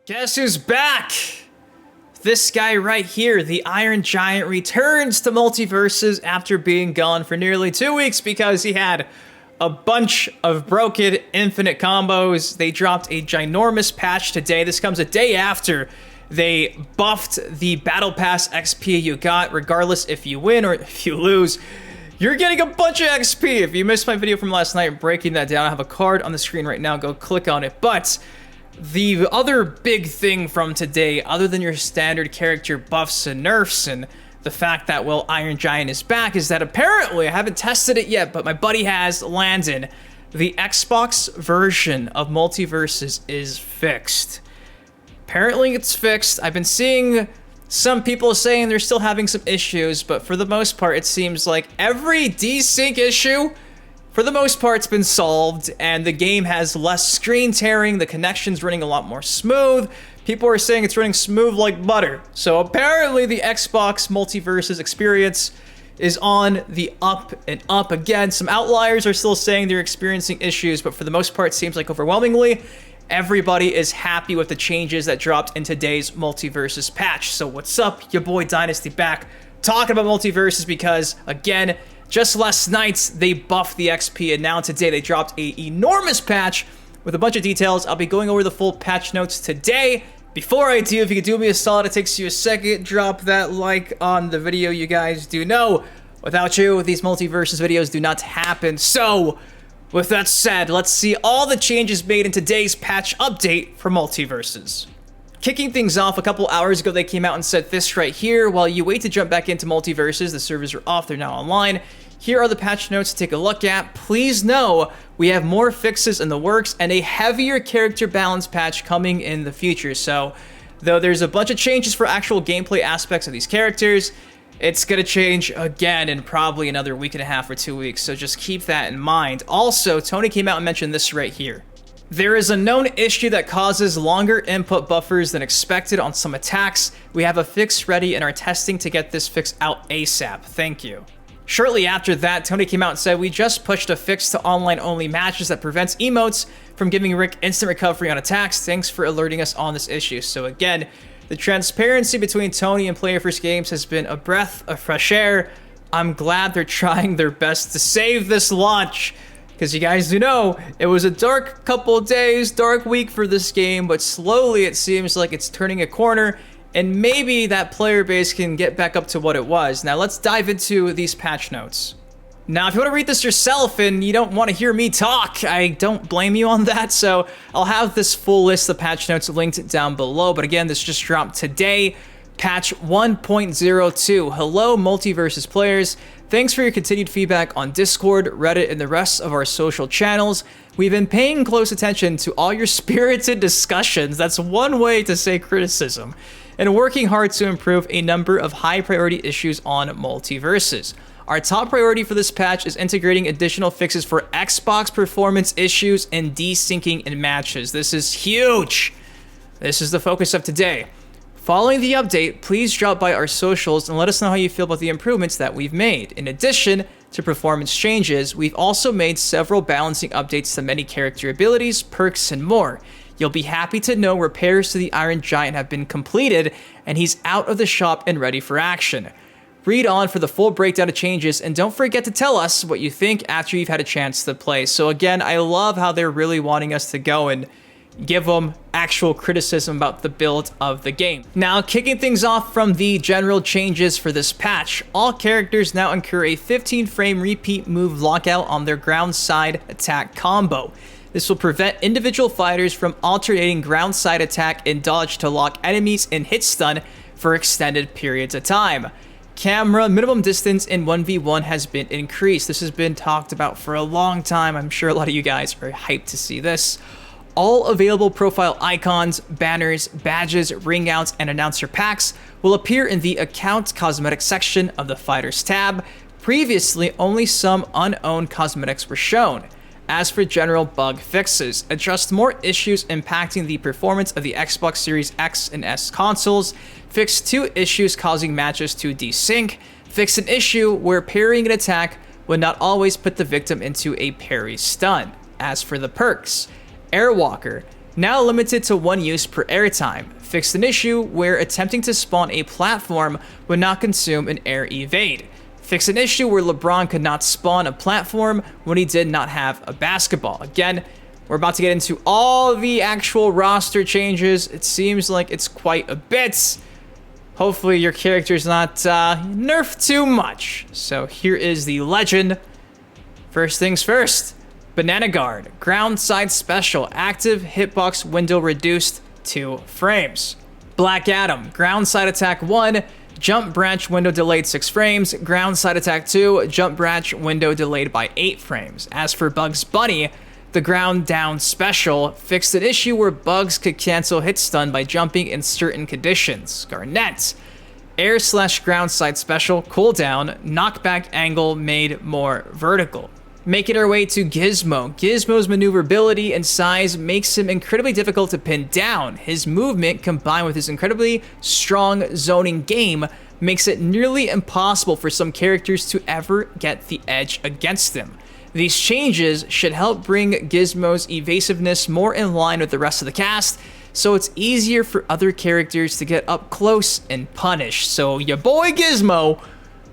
Guess who's back? This guy right here, the Iron Giant, returns to MultiVersus after being gone for nearly 2 weeks because he had a bunch of broken infinite combos. They dropped a ginormous patch today. This comes a day after they buffed the Battle Pass XP you got. Regardless if you win or if you lose, you're getting a bunch of XP. If you missed my video from last night breaking that down, I have a card on the screen right now. Go click on it. But the other big thing from today, other than your standard character buffs and nerfs and the fact that, well, Iron Giant is back, is that apparently, I haven't tested it yet, but my buddy has, Landon, the Xbox version of MultiVersus is fixed. Apparently it's fixed. I've been seeing some people saying they're still having some issues, but for the most part, it seems like every desync issue, for the most part, it's been solved, and the game has less screen tearing, the connection's running a lot more smooth. People are saying it's running smooth like butter. So apparently the Xbox MultiVersus experience is on the up and up again. Some outliers are still saying they're experiencing issues, but for the most part, it seems like overwhelmingly, everybody is happy with the changes that dropped in today's MultiVersus patch. So what's up? Your boy Dynasty back talking about MultiVersus because, again, just last night, they buffed the XP, and now today they dropped an enormous patch with a bunch of details. I'll be going over the full patch notes today. Before I do, if you could do me a solid, it takes you a second, drop that like on the video. You guys do know, without you, these MultiVersus videos do not happen. So, with that said, let's see all the changes made in today's patch update for MultiVersus. Kicking things off, a couple hours ago, they came out and said this right here. While you wait to jump back into MultiVersus, the servers are off, they're now online. Here are the patch notes to take a look at. Please know we have more fixes in the works and a heavier character balance patch coming in the future. So, though there's a bunch of changes for actual gameplay aspects of these characters, it's gonna change again in probably another week and a half or 2 weeks. So just keep that in mind. Also, Tony came out and mentioned this right here. There is a known issue that causes longer input buffers than expected on some attacks. We have a fix ready and are testing to get this fix out ASAP. Thank you. Shortly after that, Tony came out and said, we just pushed a fix to online-only matches that prevents emotes from giving Rick instant recovery on attacks. Thanks for alerting us on this issue. So again, the transparency between Tony and Player First Games has been a breath of fresh air. I'm glad they're trying their best to save this launch, because you guys do know, it was a dark couple of days, dark week for this game, but slowly it seems like it's turning a corner, and maybe that player base can get back up to what it was. Now let's dive into these patch notes. Now, if you want to read this yourself and you don't want to hear me talk, I don't blame you on that, so I'll have this full list of patch notes linked down below, but again, this just dropped today. Patch 1.02. Hello, MultiVersus players. Thanks for your continued feedback on Discord, Reddit, and the rest of our social channels. We've been paying close attention to all your spirited discussions, that's one way to say criticism, and working hard to improve a number of high-priority issues on MultiVersus. Our top priority for this patch is integrating additional fixes for Xbox performance issues and desyncing in matches. This is huge. This is the focus of today. Following the update, please drop by our socials and let us know how you feel about the improvements that we've made. In addition to performance changes, we've also made several balancing updates to many character abilities, perks, and more. You'll be happy to know repairs to the Iron Giant have been completed, and he's out of the shop and ready for action. Read on for the full breakdown of changes, and don't forget to tell us what you think after you've had a chance to play. So again, I love how they're really wanting us to go and give them actual criticism about the build of the game. Now, kicking things off from the general changes for this patch, all characters now incur a 15-frame repeat move lockout on their ground side attack combo. This will prevent individual fighters from alternating ground side attack and dodge to lock enemies in hit stun for extended periods of time. Camera minimum distance in 1v1 has been increased. This has been talked about for a long time. I'm sure a lot of you guys are hyped to see this. All available profile icons, banners, badges, ring outs, and announcer packs will appear in the account cosmetics section of the Fighters tab. Previously, only some unowned cosmetics were shown. As for general bug fixes, addressed more issues impacting the performance of the Xbox Series X and S consoles, fixed 2 issues causing matches to desync, fixed an issue where parrying an attack would not always put the victim into a parry stun. As for the perks, Airwalker, Now limited to 1 use per airtime. Fixed an issue where attempting to spawn a platform would not consume an air evade. Fixed an issue where LeBron could not spawn a platform when he did not have a basketball. Again, we're about to get into all the actual roster changes. It seems like it's quite a bit. Hopefully your character's not nerfed too much. So here is the legend. First things first. Banana Guard, ground side special, active hitbox window reduced 2 frames. Black Adam, ground side attack 1, jump branch window delayed 6 frames, ground side attack 2, jump branch window delayed by 8 frames. As for Bugs Bunny, the ground down special fixed an issue where Bugs could cancel hit stun by jumping in certain conditions. Garnett, air/ground side special, cooldown, knockback angle made more vertical. Making our way to Gizmo. Gizmo's maneuverability and size makes him incredibly difficult to pin down. His movement, combined with his incredibly strong zoning game, makes it nearly impossible for some characters to ever get the edge against him. These changes should help bring Gizmo's evasiveness more in line with the rest of the cast, so it's easier for other characters to get up close and punish. So your boy Gizmo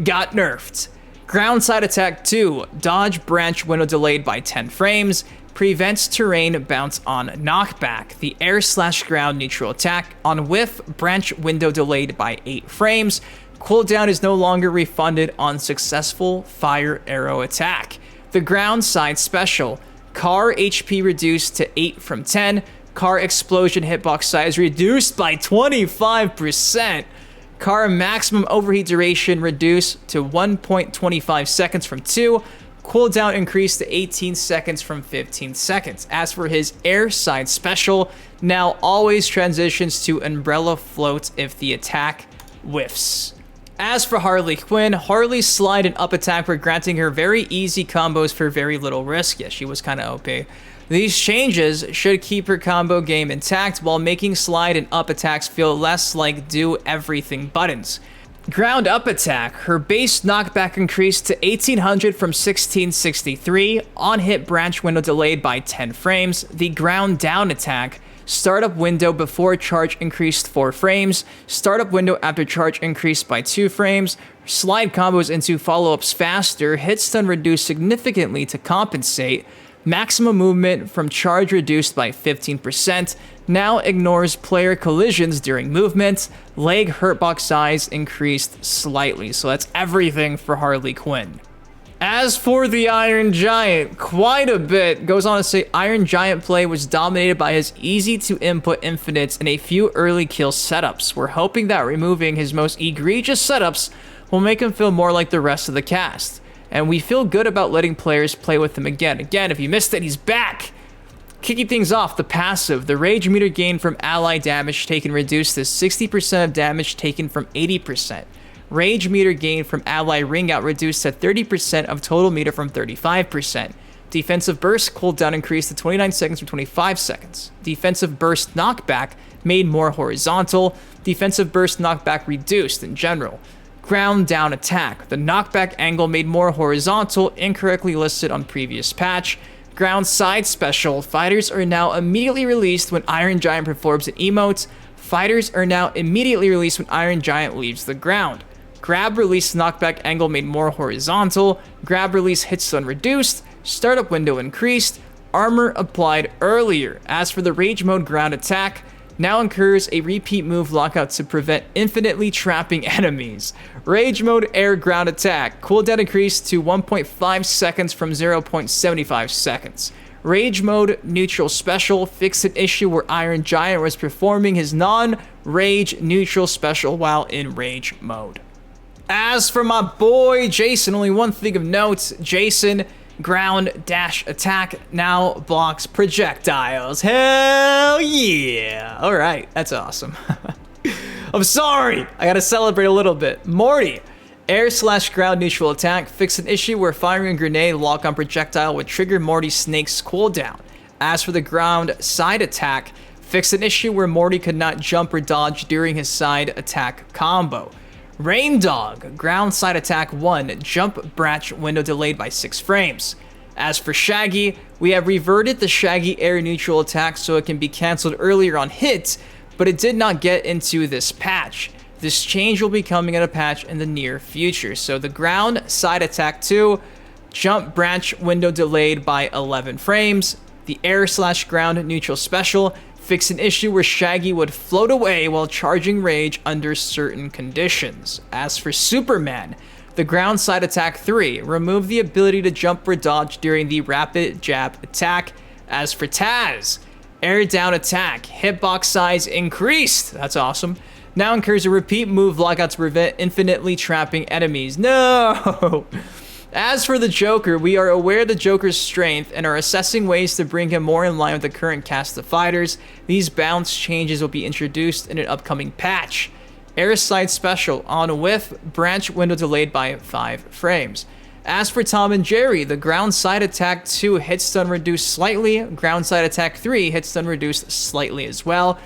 got nerfed. Ground side attack 2, dodge branch window delayed by 10 frames, prevents terrain bounce on knockback. The air/ground neutral attack on whiff, branch window delayed by 8 frames. Cooldown is no longer refunded on successful fire arrow attack. The ground side special, car HP reduced to 8 from 10, car explosion hitbox size reduced by 25%. Car maximum overheat duration reduced to 1.25 seconds from 2. Cooldown increased to 18 seconds from 15 seconds. As for his air side special, now always transitions to umbrella float if the attack whiffs. As for Harley Quinn, Harley's slide and up attack were granting her very easy combos for very little risk. Yeah, she was kind of OP. These changes should keep her combo game intact while making slide and up attacks feel less like do everything buttons. Ground up attack, her base knockback increased to 1800 from 1663, on hit branch window delayed by 10 frames. The ground down attack, startup window before charge increased 4 frames, startup window after charge increased by 2 frames, slide combos into follow-ups faster, hit stun reduced significantly to compensate, maximum movement from charge reduced by 15%, now ignores player collisions during movement, leg hurtbox size increased slightly. So that's everything for Harley Quinn. As for the Iron Giant, quite a bit. Goes on to say Iron Giant play was dominated by his easy to input infinites and a few early kill setups. We're hoping that removing his most egregious setups will make him feel more like the rest of the cast. And we feel good about letting players play with him again. Again, if you missed it, he's back! Kicking things off, the passive. The rage meter gain from ally damage taken reduced to 60% of damage taken from 80%. Rage meter gain from ally ring out reduced to 30% of total meter from 35%. Defensive burst cooldown increased to 29 seconds from 25 seconds. Defensive burst knockback made more horizontal. Defensive burst knockback reduced in general. Ground down attack. The knockback angle made more horizontal, incorrectly listed on previous patch. Ground side special. Fighters are now immediately released when Iron Giant performs an emote. Fighters are now immediately released when Iron Giant leaves the ground. Grab release knockback angle made more horizontal. Grab release hit stun reduced. Startup window increased. Armor applied earlier. As for the rage mode ground attack, now incurs a repeat move lockout to prevent infinitely trapping enemies. Rage mode air ground attack. Cooldown increased to 1.5 seconds from 0.75 seconds. Rage mode neutral special fixed an issue where Iron Giant was performing his non-rage neutral special while in rage mode. As for my boy Jason, only one thing of note, Jason ground dash attack now blocks projectiles. Hell yeah! Alright, that's awesome. I'm sorry! I gotta celebrate a little bit. Morty! Air/ground neutral attack fixed an issue where firing a grenade lock on projectile would trigger Morty Snake's cooldown. As for the ground side attack, fixed an issue where Morty could not jump or dodge during his side attack combo. Rain Dog, ground side attack 1, jump branch window delayed by 6 frames. As for Shaggy, we have reverted the Shaggy air neutral attack so it can be cancelled earlier on hit, but it did not get into this patch. This change will be coming in a patch in the near future. So the ground side attack 2, jump branch window delayed by 11 frames. The air/ground neutral special fixed an issue where Shaggy would float away while charging rage under certain conditions. As for Superman, the ground side attack 3, remove the ability to jump or dodge during the rapid jab attack. As for Taz, air down attack, hitbox size increased. That's awesome. Now incurs a repeat move lockout to prevent infinitely trapping enemies. No! As for the Joker, we are aware of the Joker's strength and are assessing ways to bring him more in line with the current cast of fighters. These balance changes will be introduced in an upcoming patch. Air side special, on whiff, branch window delayed by 5 frames. As for Tom and Jerry, the ground side attack 2 hit stun reduced slightly, ground side attack 3 hit stun reduced slightly as well.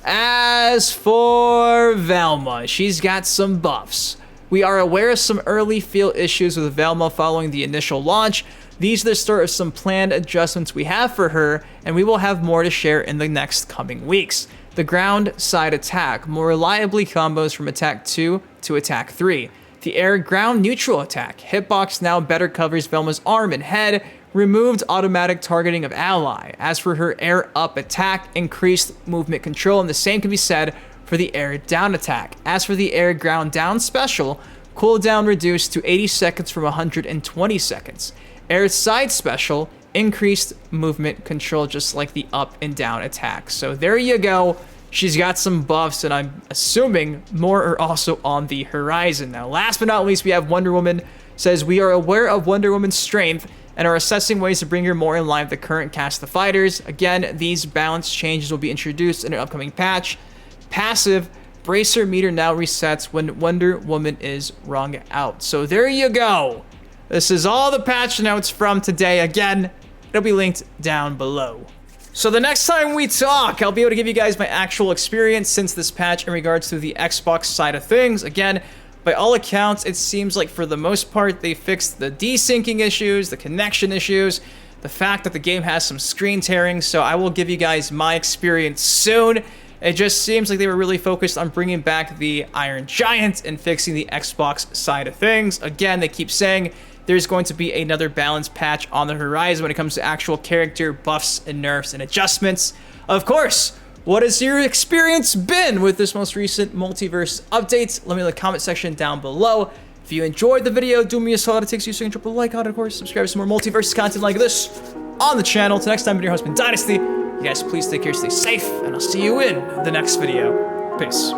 As for Velma, she's got some buffs. We are aware of some early field issues with Velma following the initial launch. These are the start of some planned adjustments we have for her, and we will have more to share in the next coming weeks. The ground side attack more reliably combos from attack 2 to attack 3. The air ground neutral attack, hitbox now better covers Velma's arm and head, removed automatic targeting of ally. As for her air up attack, increased movement control, and the same can be said for the air down attack. As for the air ground down special, cooldown reduced to 80 seconds from 120 seconds. Air side special, increased movement control just like the up and down attack. So there you go. She's got some buffs, and I'm assuming more are also on the horizon. Now, last but not least, we have Wonder Woman. Says, we are aware of Wonder Woman's strength and are assessing ways to bring her more in line with the current cast of fighters. Again, these balance changes will be introduced in an upcoming patch. Passive, bracer meter now resets when Wonder Woman is wrung out. So there you go. This is all the patch notes from today. Again, it'll be linked down below. So the next time we talk, I'll be able to give you guys my actual experience since this patch in regards to the Xbox side of things. Again, by all accounts, it seems like for the most part, they fixed the desyncing issues, the connection issues, the fact that the game has some screen tearing, so I will give you guys my experience soon. It just seems like they were really focused on bringing back the Iron Giant and fixing the Xbox side of things. Again, they keep saying there's going to be another balance patch on the horizon when it comes to actual character buffs and nerfs and adjustments. Of course, what has your experience been with this most recent multiverse update? Let me know in the comment section down below. If you enjoyed the video, do me a solid. It takes you a second, drop a like on it, of course. Subscribe to some more multiverse content like this on the channel. Till next time, I'm your host, Dynasty. You guys please take care, stay safe, and I'll see you in the next video. Peace.